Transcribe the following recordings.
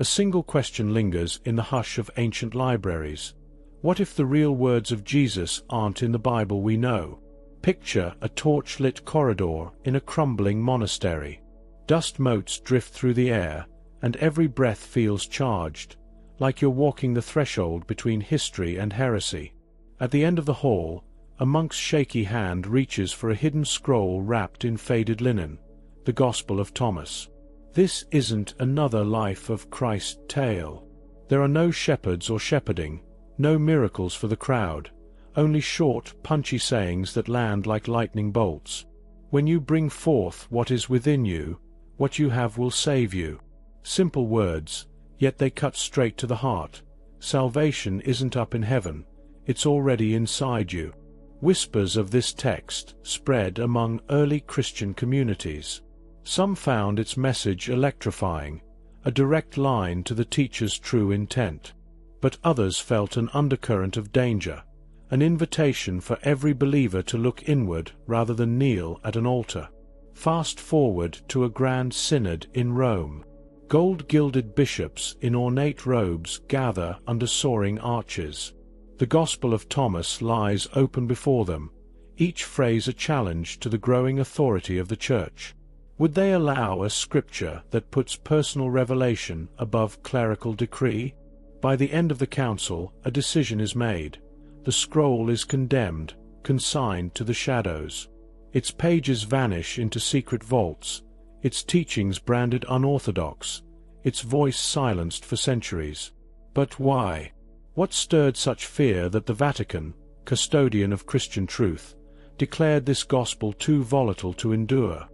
A single question lingers in the hush of ancient libraries. What if the real words of Jesus aren't in the Bible we know? Picture a torch-lit corridor in a crumbling monastery. Dust motes drift through the air, and every breath feels charged, like you're walking the threshold between history and heresy. At the end of the hall, a monk's shaky hand reaches for a hidden scroll wrapped in faded linen, the Gospel of Thomas. This isn't another Life of Christ tale. There are no shepherds or shepherding, no miracles for the crowd, only short, punchy sayings that land like lightning bolts. When you bring forth what is within you, what you have will save you. Simple words, yet they cut straight to the heart. Salvation isn't up in heaven, it's already inside you. Whispers of this text spread among early Christian communities. Some found its message electrifying, a direct line to the teacher's true intent. But others felt an undercurrent of danger, an invitation for every believer to look inward rather than kneel at an altar. Fast forward to a grand synod in Rome. Gold-gilded bishops in ornate robes gather under soaring arches. The Gospel of Thomas lies open before them, each phrase a challenge to the growing authority of the Church. Would they allow a scripture that puts personal revelation above clerical decree? By the end of the council, a decision is made. The scroll is condemned, consigned to the shadows. Its pages vanish into secret vaults, its teachings branded unorthodox, its voice silenced for centuries. But why? What stirred such fear that the Vatican, custodian of Christian truth, declared this gospel too volatile to endure?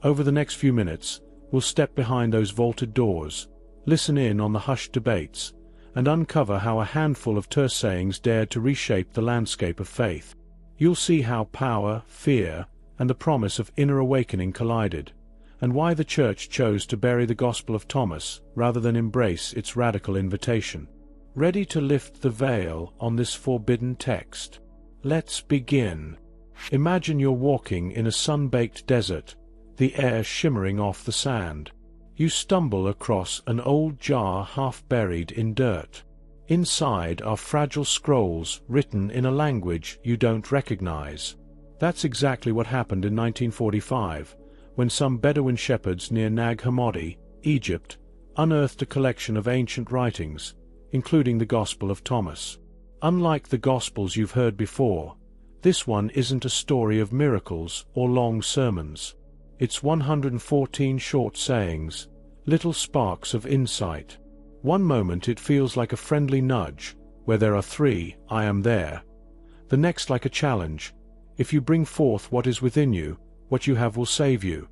Over the next few minutes, we'll step behind those vaulted doors, listen in on the hushed debates, and uncover how a handful of terse sayings dared to reshape the landscape of faith. You'll see how power, fear, and the promise of inner awakening collided, and why the Church chose to bury the Gospel of Thomas rather than embrace its radical invitation. Ready to lift the veil on this forbidden text? Let's begin. Imagine you're walking in a sun-baked desert, the air shimmering off the sand. You stumble across an old jar half buried in dirt. Inside are fragile scrolls written in a language you don't recognize. That's exactly what happened in 1945, when some Bedouin shepherds near Nag Hammadi, Egypt, unearthed a collection of ancient writings, including the Gospel of Thomas. Unlike the Gospels you've heard before, this one isn't a story of miracles or long sermons. It's 114 short sayings, little sparks of insight. One moment it feels like a friendly nudge, where there are 3, I am there. The next like a challenge, if you bring forth what is within you, what you have will save you.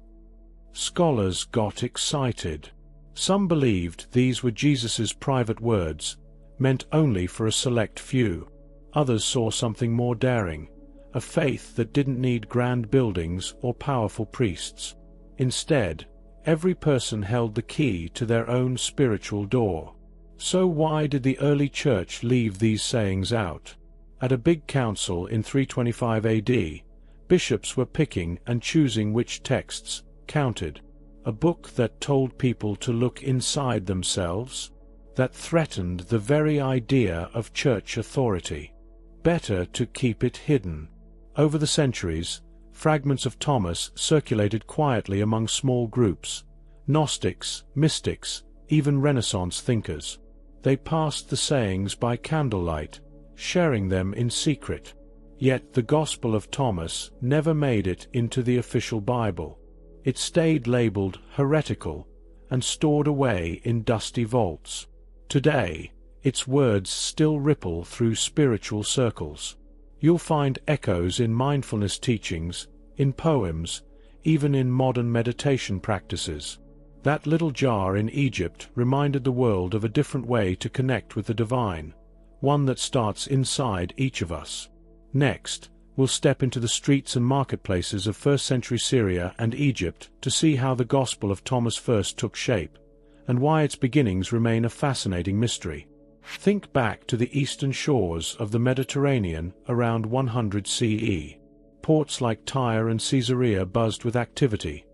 Scholars got excited. Some believed these were Jesus's private words, meant only for a select few. Others saw something more daring, a faith that didn't need grand buildings or powerful priests. Instead, every person held the key to their own spiritual door. So why did the early Church leave these sayings out? At a big council in 325 AD, bishops were picking and choosing which texts counted. A book that told people to look inside themselves? That threatened the very idea of church authority. Better to keep it hidden. Over the centuries, fragments of Thomas circulated quietly among small groups, Gnostics, mystics, even Renaissance thinkers. They passed the sayings by candlelight, sharing them in secret. Yet the Gospel of Thomas never made it into the official Bible. It stayed labeled heretical and stored away in dusty vaults. Today, its words still ripple through spiritual circles. You'll find echoes in mindfulness teachings, in poems, even in modern meditation practices. That little jar in Egypt reminded the world of a different way to connect with the divine, one that starts inside each of us. Next, we'll step into the streets and marketplaces of first-century Syria and Egypt to see how the Gospel of Thomas first took shape, and why its beginnings remain a fascinating mystery. Think back to the eastern shores of the Mediterranean around 100 CE. Ports like Tyre and Caesarea buzzed with activity,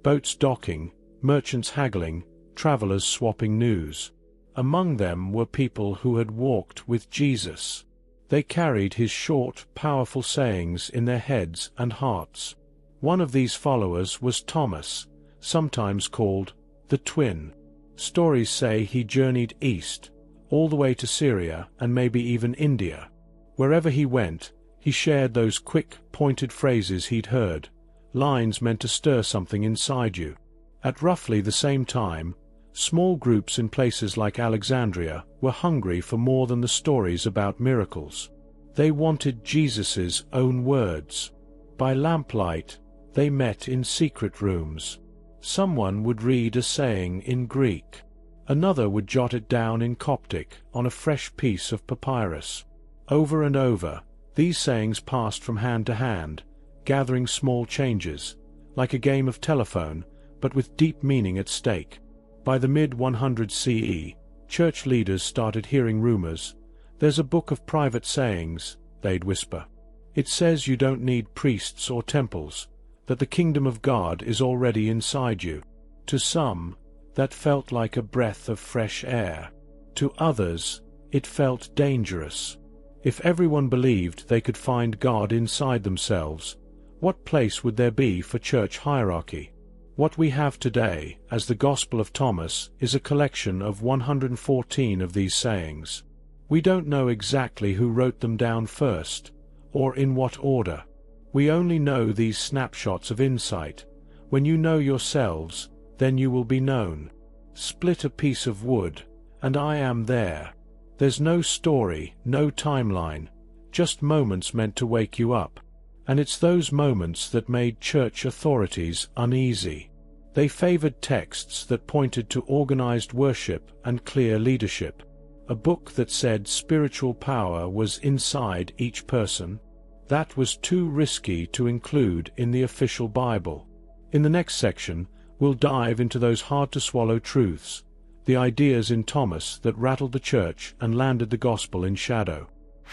boats docking, merchants haggling, travelers swapping news. Among them were people who had walked with Jesus. They carried his short, powerful sayings in their heads and hearts. One of these followers was Thomas, sometimes called the Twin. Stories say he journeyed east, all the way to Syria and maybe even India. Wherever he went, he shared those quick, pointed phrases he'd heard, lines meant to stir something inside you. At roughly the same time, small groups in places like Alexandria were hungry for more than the stories about miracles. They wanted Jesus's own words. By lamplight, they met in secret rooms. Someone would read a saying in Greek. Another would jot it down in Coptic on a fresh piece of papyrus. Over and over, these sayings passed from hand to hand, gathering small changes, like a game of telephone, but with deep meaning at stake. By the mid-100s CE, church leaders started hearing rumors. "There's a book of private sayings," they'd whisper. "It says you don't need priests or temples, that the kingdom of God is already inside you." To some, that felt like a breath of fresh air. To others, it felt dangerous. If everyone believed they could find God inside themselves, what place would there be for church hierarchy? What we have today, as the Gospel of Thomas, is a collection of 114 of these sayings. We don't know exactly who wrote them down first, or in what order. We only know these snapshots of insight. When you know yourselves, then you will be known. Split a piece of wood, and I am there. There's no story, no timeline, just moments meant to wake you up. And it's those moments that made church authorities uneasy. They favored texts that pointed to organized worship and clear leadership. A book that said spiritual power was inside each person. That was too risky to include in the official Bible. In the next section, we'll dive into those hard-to-swallow truths, the ideas in Thomas that rattled the church and landed the gospel in shadow.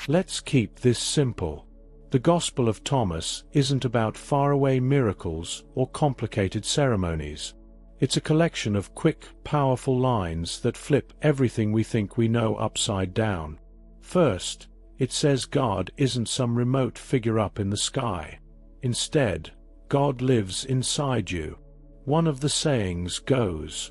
Let's keep this simple. The Gospel of Thomas isn't about faraway miracles or complicated ceremonies. It's a collection of quick, powerful lines that flip everything we think we know upside down. First, it says God isn't some remote figure up in the sky. Instead, God lives inside you. One of the sayings goes,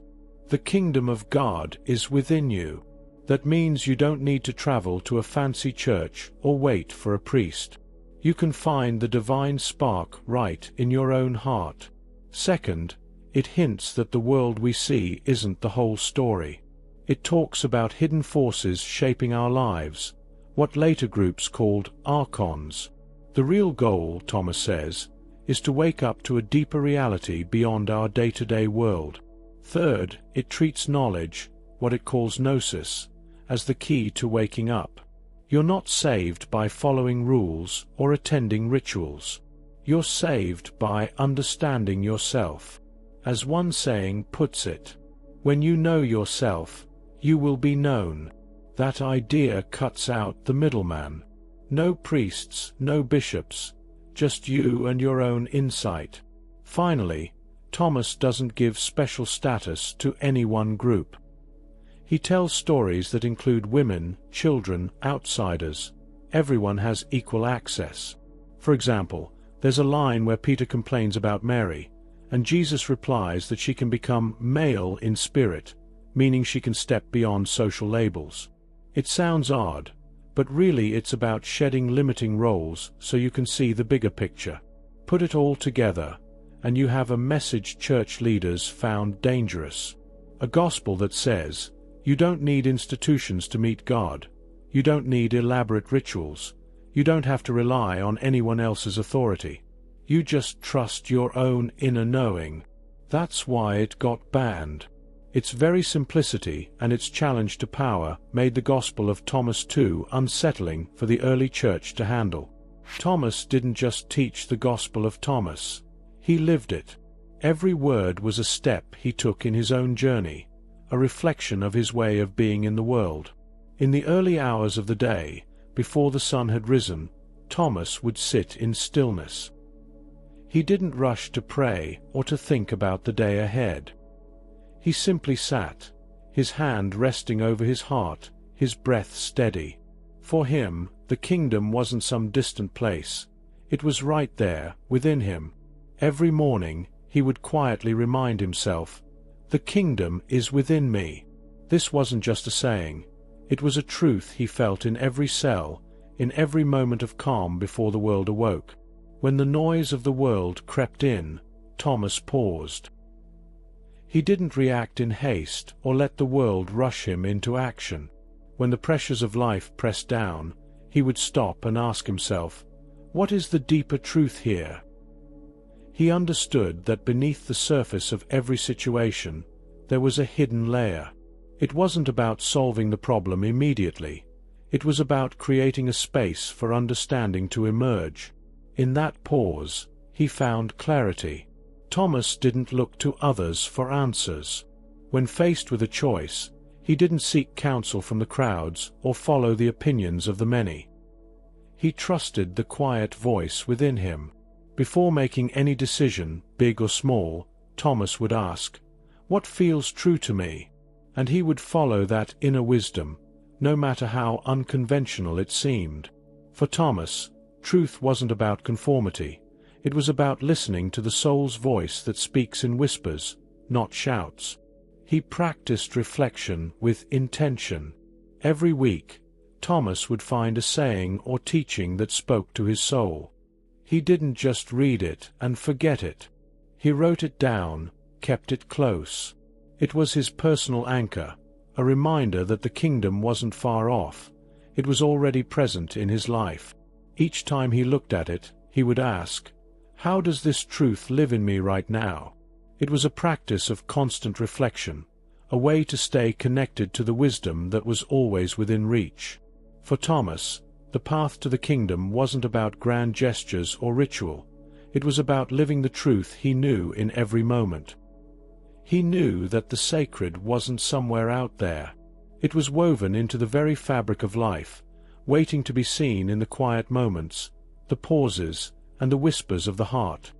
"The kingdom of God is within you." That means you don't need to travel to a fancy church or wait for a priest. You can find the divine spark right in your own heart. Second, it hints that the world we see isn't the whole story. It talks about hidden forces shaping our lives, what later groups called archons. The real goal, Thomas says, is to wake up to a deeper reality beyond our day-to-day world. Third, it treats knowledge, what it calls gnosis, as the key to waking up. You're not saved by following rules or attending rituals. You're saved by understanding yourself. As one saying puts it, when you know yourself, you will be known. That idea cuts out the middleman. No priests, no bishops, just you and your own insight. Finally, Thomas doesn't give special status to any one group. He tells stories that include women, children, outsiders. Everyone has equal access. For example, there's a line where Peter complains about Mary, and Jesus replies that she can become male in spirit, meaning she can step beyond social labels. It sounds odd, but really it's about shedding limiting roles so you can see the bigger picture. Put it all together, and you have a message church leaders found dangerous. A gospel that says, you don't need institutions to meet God. You don't need elaborate rituals. You don't have to rely on anyone else's authority. You just trust your own inner knowing. That's why it got banned. Its very simplicity and its challenge to power made the Gospel of Thomas too unsettling for the early church to handle. Thomas didn't just teach the Gospel of Thomas. He lived it. Every word was a step he took in his own journey, a reflection of his way of being in the world. In the early hours of the day, before the sun had risen, Thomas would sit in stillness. He didn't rush to pray or to think about the day ahead. He simply sat, his hand resting over his heart, his breath steady. For him, the kingdom wasn't some distant place. It was right there, within him. Every morning, he would quietly remind himself, "The kingdom is within me." This wasn't just a saying. It was a truth he felt in every cell, in every moment of calm before the world awoke. When the noise of the world crept in, Thomas paused. He didn't react in haste or let the world rush him into action. When the pressures of life pressed down, he would stop and ask himself, what is the deeper truth here? He understood that beneath the surface of every situation, there was a hidden layer. It wasn't about solving the problem immediately. It was about creating a space for understanding to emerge. In that pause, he found clarity. Thomas didn't look to others for answers. When faced with a choice, he didn't seek counsel from the crowds or follow the opinions of the many. He trusted the quiet voice within him. Before making any decision, big or small, Thomas would ask, "What feels true to me?" And he would follow that inner wisdom, no matter how unconventional it seemed. For Thomas, truth wasn't about conformity. It was about listening to the soul's voice that speaks in whispers, not shouts. He practiced reflection with intention. Every week, Thomas would find a saying or teaching that spoke to his soul. He didn't just read it and forget it. He wrote it down, kept it close. It was his personal anchor, a reminder that the kingdom wasn't far off. It was already present in his life. Each time he looked at it, he would ask, "How does this truth live in me right now?" It was a practice of constant reflection, a way to stay connected to the wisdom that was always within reach. For Thomas, the path to the kingdom wasn't about grand gestures or ritual. It was about living the truth he knew in every moment. He knew that the sacred wasn't somewhere out there. It was woven into the very fabric of life, waiting to be seen in the quiet moments, the pauses, and the whispers of the heart.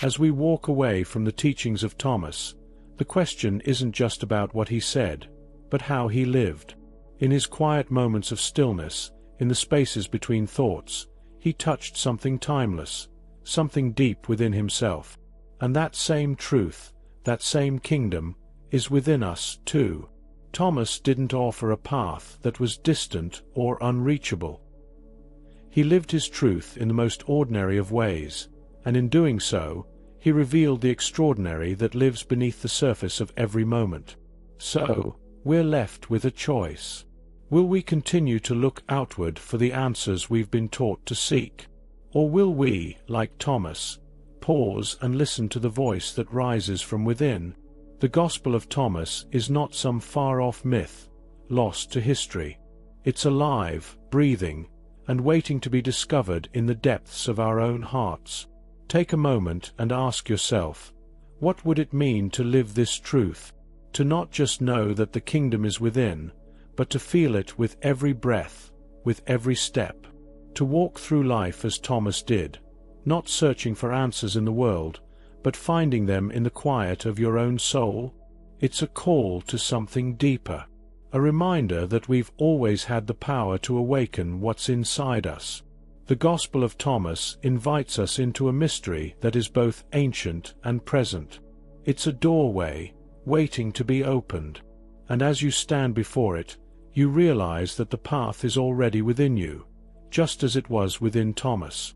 As we walk away from the teachings of Thomas, the question isn't just about what he said, but how he lived. In his quiet moments of stillness, in the spaces between thoughts, he touched something timeless, something deep within himself. And that same truth, that same kingdom, is within us too. Thomas didn't offer a path that was distant or unreachable. He lived his truth in the most ordinary of ways, and in doing so, he revealed the extraordinary that lives beneath the surface of every moment. So, we're left with a choice. Will we continue to look outward for the answers we've been taught to seek? Or will we, like Thomas, pause and listen to the voice that rises from within? The Gospel of Thomas is not some far-off myth, lost to history. It's alive, breathing, and waiting to be discovered in the depths of our own hearts. Take a moment and ask yourself, what would it mean to live this truth? To not just know that the kingdom is within, but to feel it with every breath, with every step. To walk through life as Thomas did, not searching for answers in the world, but finding them in the quiet of your own soul. It's a call to something deeper, a reminder that we've always had the power to awaken what's inside us. The Gospel of Thomas invites us into a mystery that is both ancient and present. It's a doorway, waiting to be opened. And as you stand before it, you realize that the path is already within you, just as it was within Thomas.